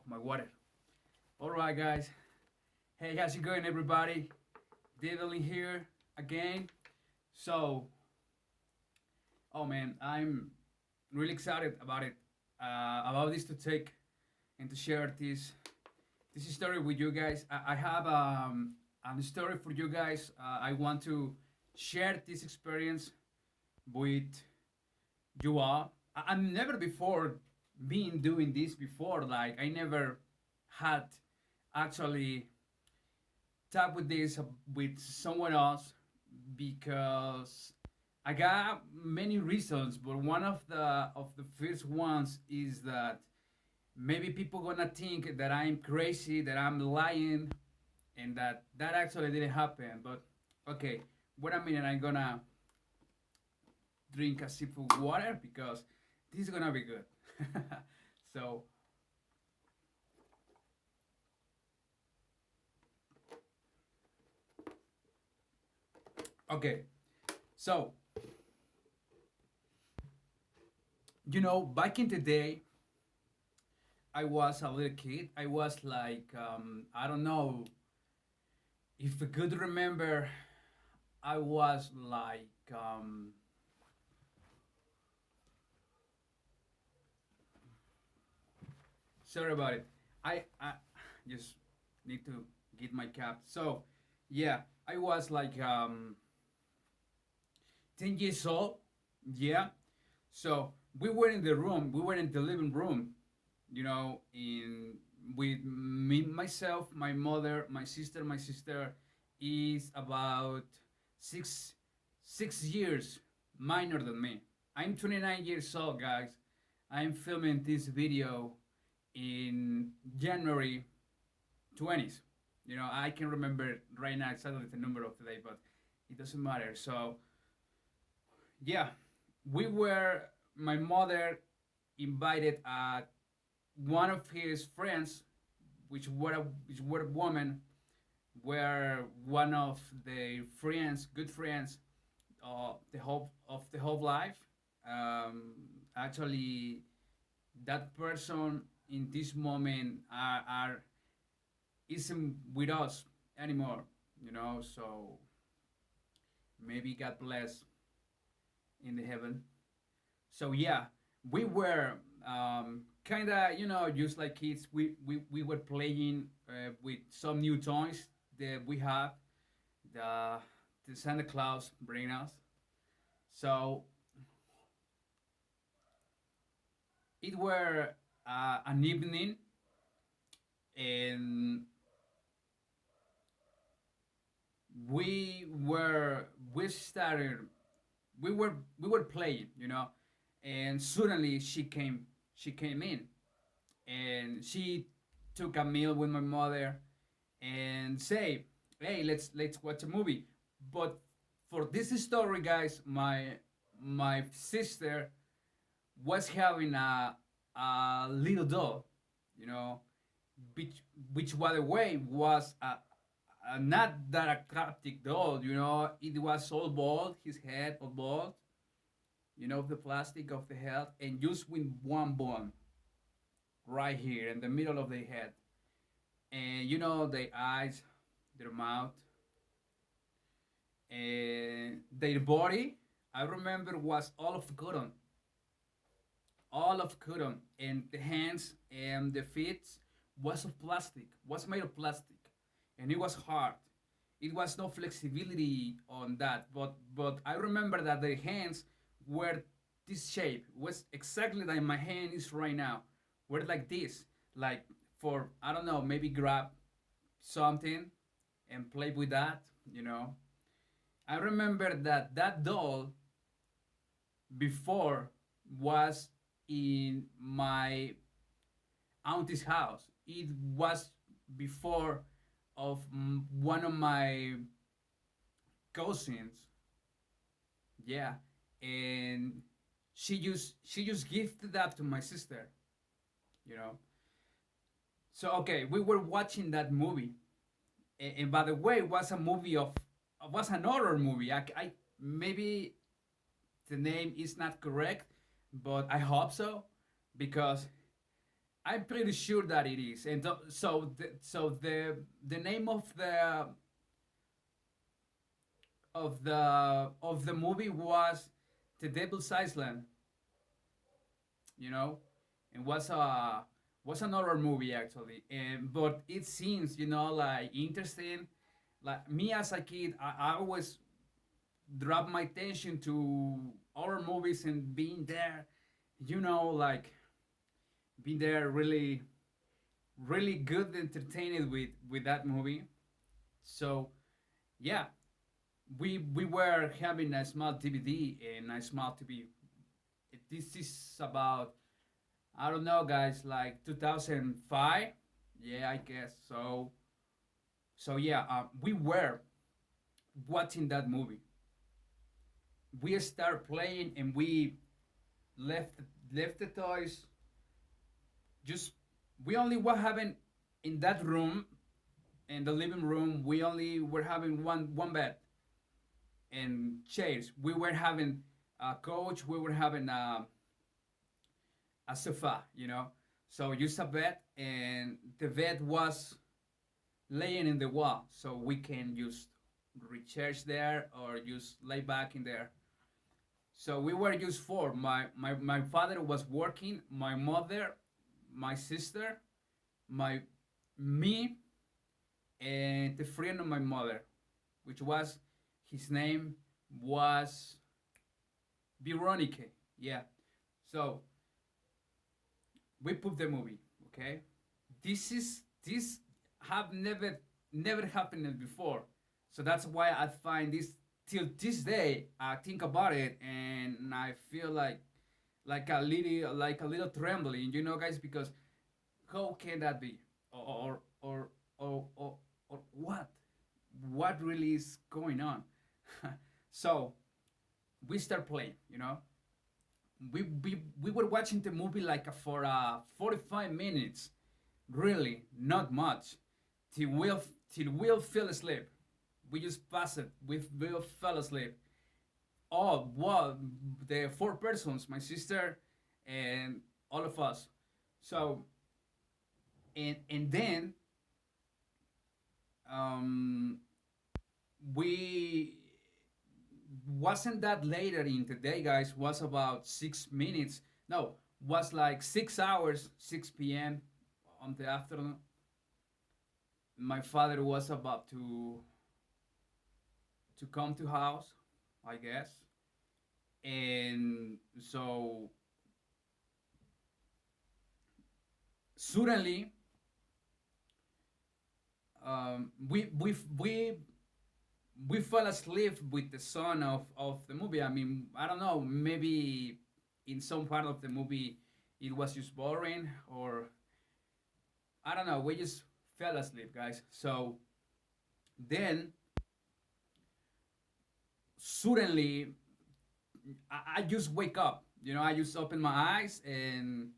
my water. All right, guys. Hey, how's it going, everybody? David here again. So, oh man, I'm really excited about it. About this to take and to share this story with you guys. I have a story for you guys. I want to share this experience with you all. I'm never before been doing this before. Like I never had actually talk with this with someone else because I got many reasons, but one of the first ones is that maybe people gonna think that I'm crazy, that I'm lying, and that actually didn't happen. But okay, wait a minute, I'm gonna drink a sip of water because this is gonna be good. So okay, so back in the day, I was a little kid. I was like, I don't know if I could remember. I was like, sorry about it. I just need to get my cap. So, yeah, I was like 10 years old. Yeah. So we were in the room. We were in the living room. In with me, myself, my mother, my sister. My sister is about six 6 years minor than me. I'm 29 years old, guys. I'm filming this video in January 20s. I can remember right now exactly the number of the day, but it doesn't matter. So yeah, we were. My mother invited one of his friends, which were a woman, were one of the friends, good friends, the whole life. Um, Actually, that person in this moment are isn't with us anymore. So maybe God bless in the heaven. So yeah, we were kind of just like kids. We were playing with some new toys that we have. The the Santa Claus bring us. So it were an evening, and we started we were playing, and suddenly she came in, and she took a meal with my mother and say, "Hey, let's watch a movie." But for this story, guys, my sister was having a little doll, you know, which by the way was a not that attractive doll. It was all bald, his head all bald, the plastic of the head, and just with one bone right here in the middle of the head, and the eyes, their mouth, and their body. I remember was all of cotton, and the hands and the feet was made of plastic, and it was hard. It was no flexibility on that, but I remember that the hands were this shape, was exactly like my hand is right now, were like this, like for I don't know, maybe grab something and play with that. I remember that that doll before was in my auntie's house. It was before of one of my cousins. Yeah, and she just gifted that to my sister. You know. So okay, we were watching that movie, and by the way, it was a movie was an horror movie. I maybe the name is not correct, but I hope so because I'm pretty sure that it is. And so the name of the movie was The Devil's Island, you know, and was an horror movie actually. And but it seems, like interesting. Like me as a kid, I always drop my attention to horror movies and being there, like being there really really good entertained with that movie. So yeah, we were having a small DVD and a small TV. This is about, I don't know, guys, like 2005. Yeah, I guess so. So yeah, we were watching that movie. We start playing and we left left the toys. Just we only were having in that room, in the living room. We only were having one bed and chairs. We were having a couch. We were having a sofa. So just a bed, and the bed was laying in the wall, so we can just recharge there or just lay back in there. So we were just four. My father was working, my mother, my sister, my me, and the friend of my mother, which was his name was Veronica. Yeah. So we put the movie. Okay. This have never happened before. So that's why I find this till this day. I think about it and I feel like a little trembling, guys, because how can that be? Or what? What really is going on? So we start playing. We were watching the movie like for 45 minutes, really not much, till we fell asleep. We just passed it. We fell asleep. Oh, well, the four persons, my sister, and all of us. So and then um, we wasn't that later in the day, guys. Was about 6 minutes. No, was like 6 hours, 6 p.m. on the afternoon. My father was about to come to house, I guess, and so suddenly we fell asleep with the song of the movie. I mean, I don't know, maybe in some part of the movie it was just boring, or I don't know, we just fell asleep, guys. So then suddenly I just wake up. I just open my eyes, and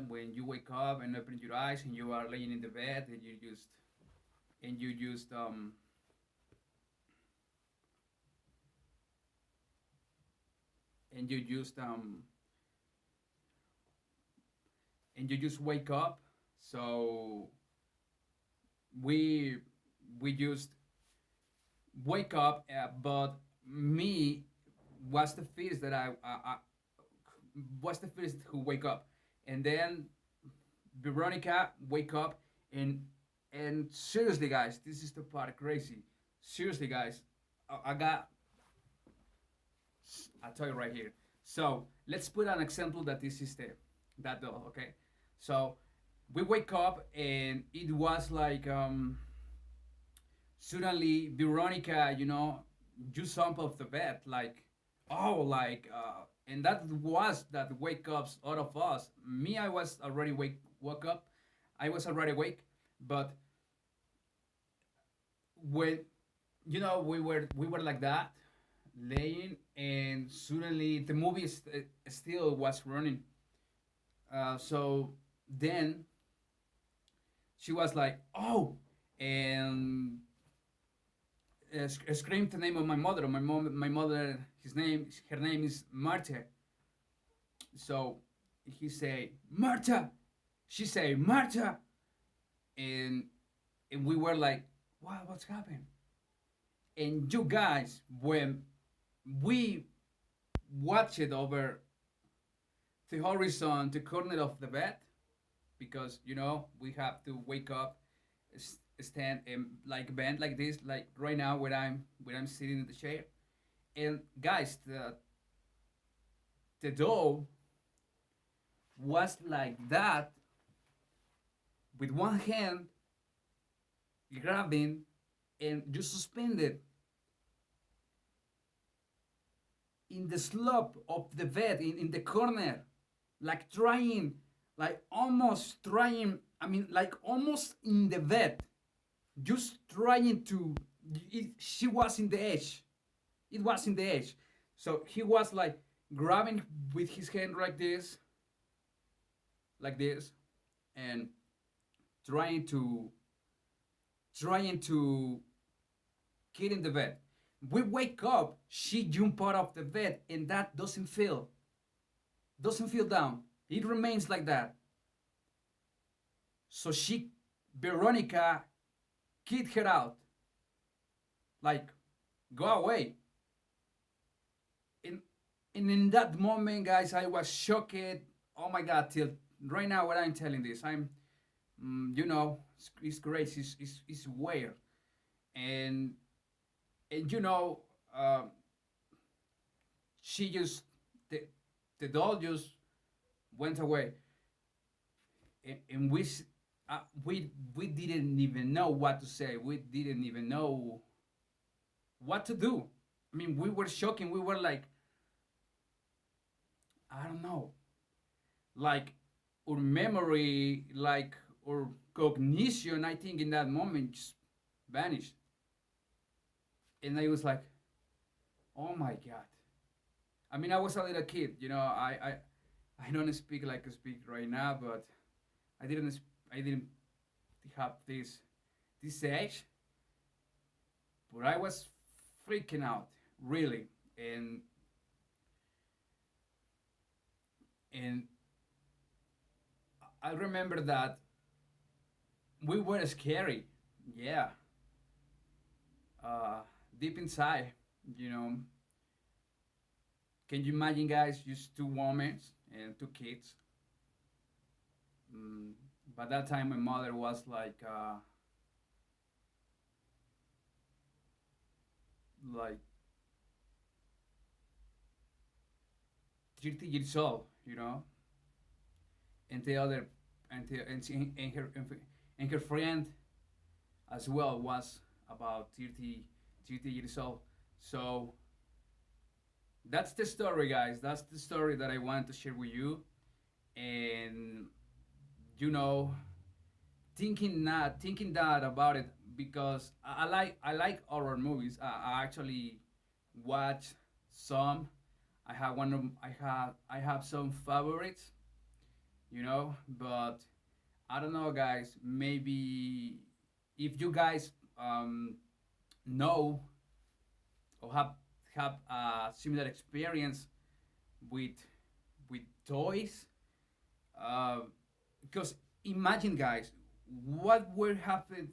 when you wake up and open your eyes and you are laying in the bed, and you just and you just um and you just wake up. So we we just wake up, but me was the first that I was the first who wake up, and then Veronica wake up, and seriously, guys, this is the part crazy. Seriously, guys, I got. I tell you right here. So let's put an example that this is that doll. Okay, so we wake up and it was like suddenly Veronica, just up off the bed, like, oh, like, and that was that wake ups out of us. Me, I was already woke up. I was already awake, but when we were like that, laying, and suddenly the movie still was running. So then she was like, oh, and screamed the name of my mother. My mother, her name is Marta. So he say, Marta, she said, Marta, and we were like, wow, what's happened? And you guys, when we watched it over the horizon, the corner of the bed, because we have to wake up, stand and like bend like this, like right now when I'm sitting in the chair. And guys, the doll was like that, with one hand grabbing and just suspended in the slope of the bed, in the corner, like trying, like almost trying, I mean, like almost in the bed, just trying to. She was in the edge. It was in the edge. So he was like grabbing with his hand like this, and trying to trying to get in the bed. We wake up, she jump out of the bed, and that doesn't feel down. It remains like that. So Veronica, kicked her out, like, go away. And, and in that moment, guys, I was shocked. Oh my God, till right now, when I'm telling this, it's crazy, it's weird. And, and she just, the, the doll just went away. And we didn't even know what to say. We didn't even know what to do. I mean, we were shocking. We were like, I don't know, like our memory, like our cognition, I think in that moment just vanished. And I was like, oh my God. I mean, I was a little kid, I don't speak like I speak right now, but I didn't have this age, but I was freaking out, really. And I remember that we were scary, yeah, uh, deep inside, you know. Can you imagine, guys, just two women and two kids? Mm, by that time, my mother was like 30 years old, and the other, and her friend as well was about 30 years old. So that's the story, guys. That's the story that I want to share with you. And you know, thinking that about it, because I like horror movies. I actually watch some. I have some favorites, but I don't know, guys. Maybe if you guys know or have a similar experience with with toys, uh, because imagine, guys, what would happen.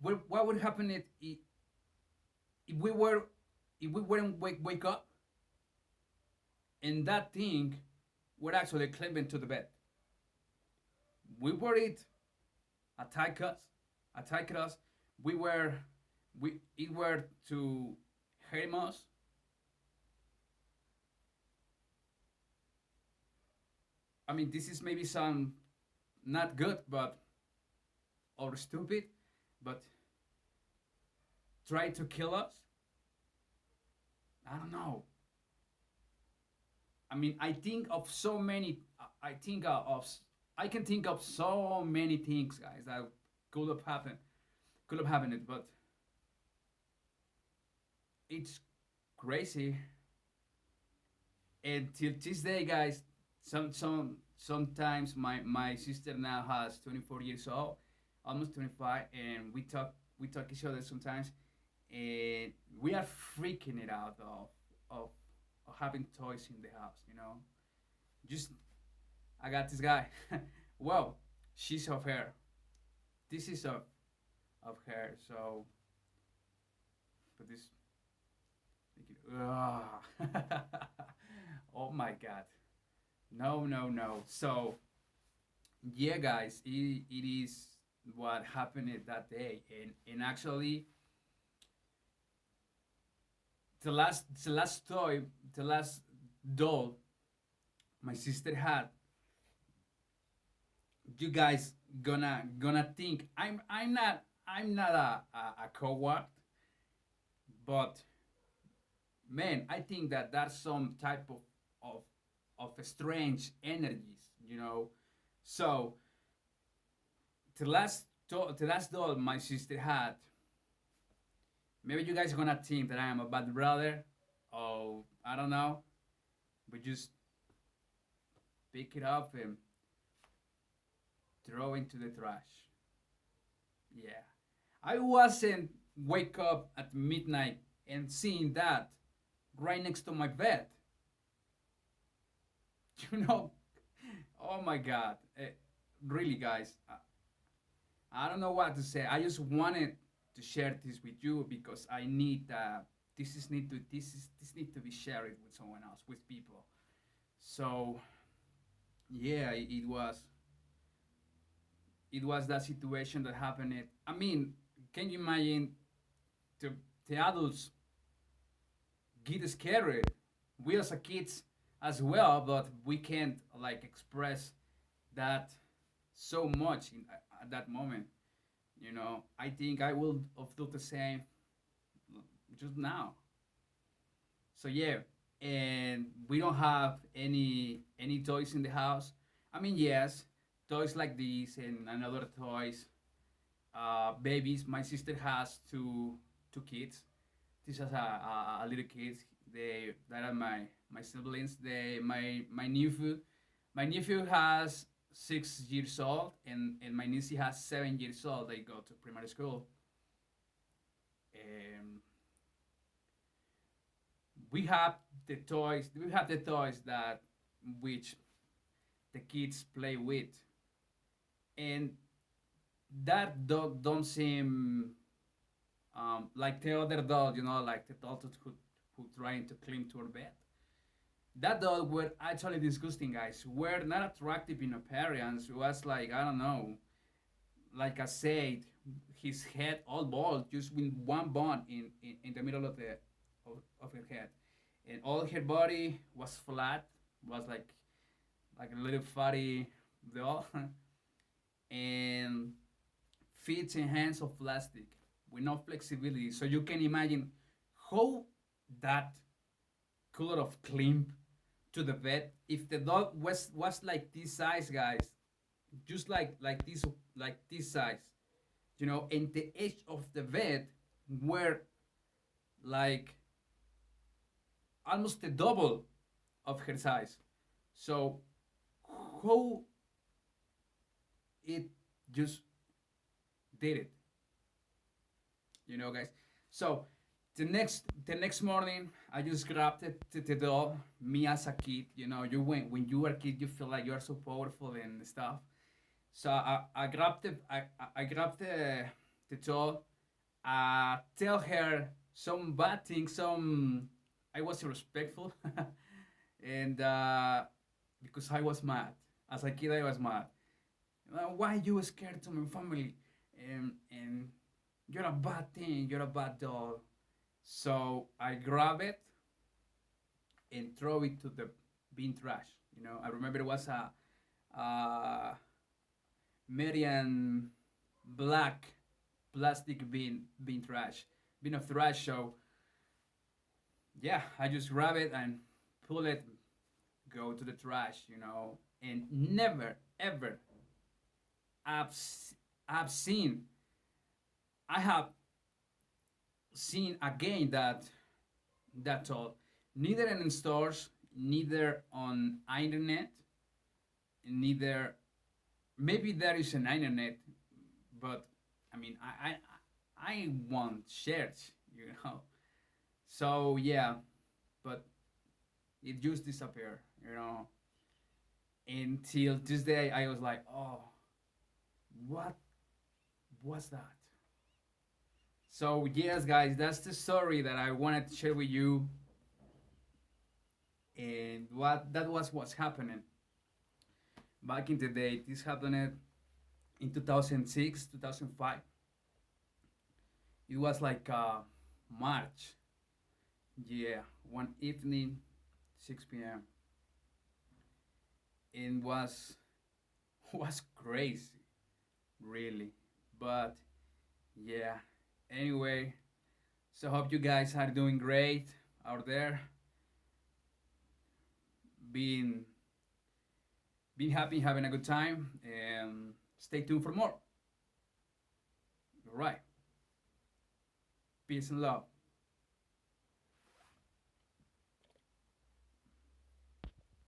What would happen if we were if we weren't wake up and that thing would actually climb into the bed? We were it attack us, attack us. We were we it were to harm us. I mean, this is maybe some not good, but or stupid, but try to kill us. I don't know. I mean, I think of so many. I think of. I can think of so many things, guys, that could have happened. Could have happened, but it's crazy. And till this day, guys, sometimes my sister now has 24 years old, almost 25, and we talk each other sometimes, and we are freaking it out of, of having toys in the house. Just I got this guy. Well, she's of her. This is of her. So, but this, oh my God, no, no, no. So yeah, guys, it is what happened that day, and actually the last toy, the last doll my sister had, you guys gonna think I'm not a coward, but man, I think that that's some type of of strange energies, you know. So the last doll my sister had, maybe you guys gonna think that I am a bad brother, or I don't know, but just pick it up and throw into the trash. Yeah, I wasn't wake up at midnight and seeing that right next to my bed. You know, oh my God, really, guys, I don't know what to say. I just wanted to share this with you because I need this need to be shared with someone else, with people. So yeah, it was that situation that happened. I mean, can you imagine the the adults get scared? We as a kids as well, but we can't like express that so much at that moment. I think I will have do the same just now. So yeah, and we don't have any toys in the house. I mean, yes, toys like these and other toys. Babies. My sister has two kids. This is a little kids. They that are my siblings. My nephew has 6 years old, and my niece has 7 years old. They go to primary school. And we have the toys that which the kids play with, and that dog don't seem like the other dog, like the dog who trying to climb to our bed. That dog were actually disgusting, guys. Were not attractive in appearance. It was like, I don't know, like I said, his head all bald, just with one bone in the middle of her head, and all her body was flat, was like a little fatty doll, and feet and hands of plastic with no flexibility. So you can imagine how that could have climbed to the bed if the dog was like this size, guys, just like this size, and the edge of the bed were like almost the double of her size. So how it just did it, guys. So the next morning, I just grabbed the doll. Me as a kid, when you were a kid, you feel like you are so powerful and stuff. So I grabbed the doll. Tell her some bad things. I was respectful, and because I was mad. As a kid, I was mad. Why you scared to my family? And you're a bad thing. You're a bad doll. So I grab it and throw it to the bin trash. I remember it was a medium black plastic bin trash, bin of trash. So yeah, I just grab it and pull it, go to the trash. And never ever I've I've seen I have seen again that all, neither in stores, neither on internet, neither, maybe there is an internet, but I mean I want shares, so yeah, but it just disappeared, until this day I was like, oh, What was that? So yes, guys, that's the story that I wanted to share with you, and what that was what's happening back in the day. This happened in 2006, 2005. It was like March. Yeah, one evening, 6 p.m. It was crazy, really. But yeah. Anyway, so hope you guys are doing great out there. Being being happy, having a good time, and stay tuned for more. All right. Peace and love.